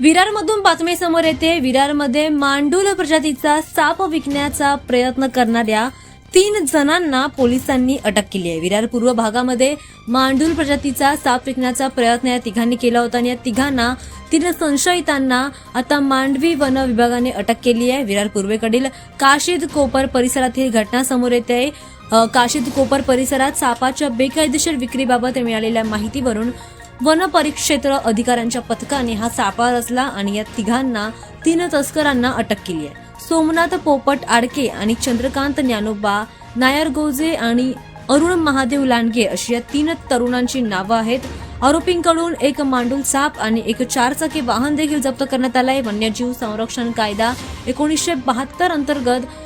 विरारमधून बातमी समोर येते। विरारमध्ये मांडूल प्रजातीचा साप विकण्याचा प्रयत्न करणाऱ्या 3 जणांना पोलिसांनी अटक केली आहे। विरार पूर्व भागामध्ये मांडूल प्रजातीचा साप विकण्याचा प्रयत्न या तिघांनी केला होता आणि या तिघांना 3 संशयितांना आता मांडवी वन विभागाने अटक केली आहे। विरार पूर्वेकडील काशीद कोपर परिसरात ही घटना समोर येते आहे। काशीद कोपर परिसरात सापाच्या बेकायदेशीर विक्रीबाबत मिळालेल्या माहितीवरून वन परिक्षेत्र अधिकाऱ्यांच्या पथकाने हा सापळा रचला आणि या तिघांना 3 तस्करांना अटक केली आहे। सोमनाथ पोपट आडके आणि चंद्रकांत ज्ञानोबा नायरगोजे आणि अरुण महादेव लांडगे अशी या 3 तरुणांची नावं आहेत। आरोपींकडून एक मांडूल साप आणि एक 4 चाकी वाहन देखील जप्त करण्यात आलाय। वन्यजीव संरक्षण कायदा 1972 अंतर्गत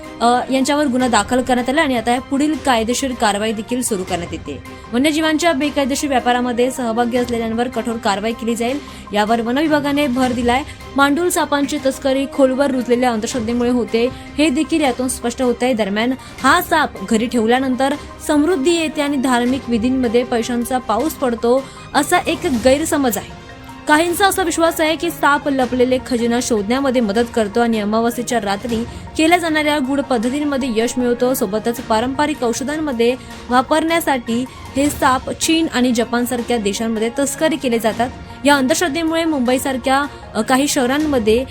यांच्यावर गुन्हा दाखल करण्यात आला आणि आता पुढील कायदेशीर कारवाई देखील सुरू करण्यात येते। वन्यजीवांच्या बेकायदेशीर व्यापारामध्ये सहभागी असलेल्यांवर कठोर कारवाई केली जाईल, यावर वन विभागाने भर दिलाय। मांडूल सापांची तस्करी खोलवर रुजलेल्या अंधश्रद्धेमुळे होते हे देखील यातून स्पष्ट होत आहे। दरम्यान हा साप घरी ठेवल्यानंतर समृद्धी येते आणि धार्मिक विधींमध्ये पैशांचा पाऊस पडतो असा एक गैरसमज आहे। काहींचा असा विश्वास आहे की साप लपलेले खजिना शोधण्यामध्ये मदत करतो आणि अमावास्येच्या रात्री केल्या जाणाऱ्या गूढ पद्धतींमध्ये यश मिळवतो। सोबतच पारंपरिक औषधांमध्ये वापरण्यासाठी हे साप चीन आणि जपानसारख्या देशांमध्ये तस्करी केले जातात। या अंधश्रद्धेमुळे मुंबईसारख्या काही शहरांमध्ये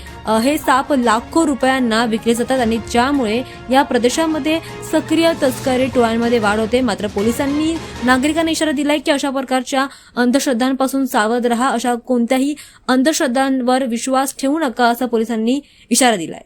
हे साप लाखो रुपयांना विकले जातात आणि ज्यामुळे या प्रदेशामध्ये सक्रिय तस्करी टोळ्यांमध्ये वाढ होते। मात्र पोलिसांनी नागरिकांना इशारा दिलाय की अशा प्रकारच्या अंधश्रद्धांपासून सावध रहा, अशा कोणत्याही अंधश्रद्धांवर विश्वास ठेवू नका असा पोलिसांनी इशारा दिलाय।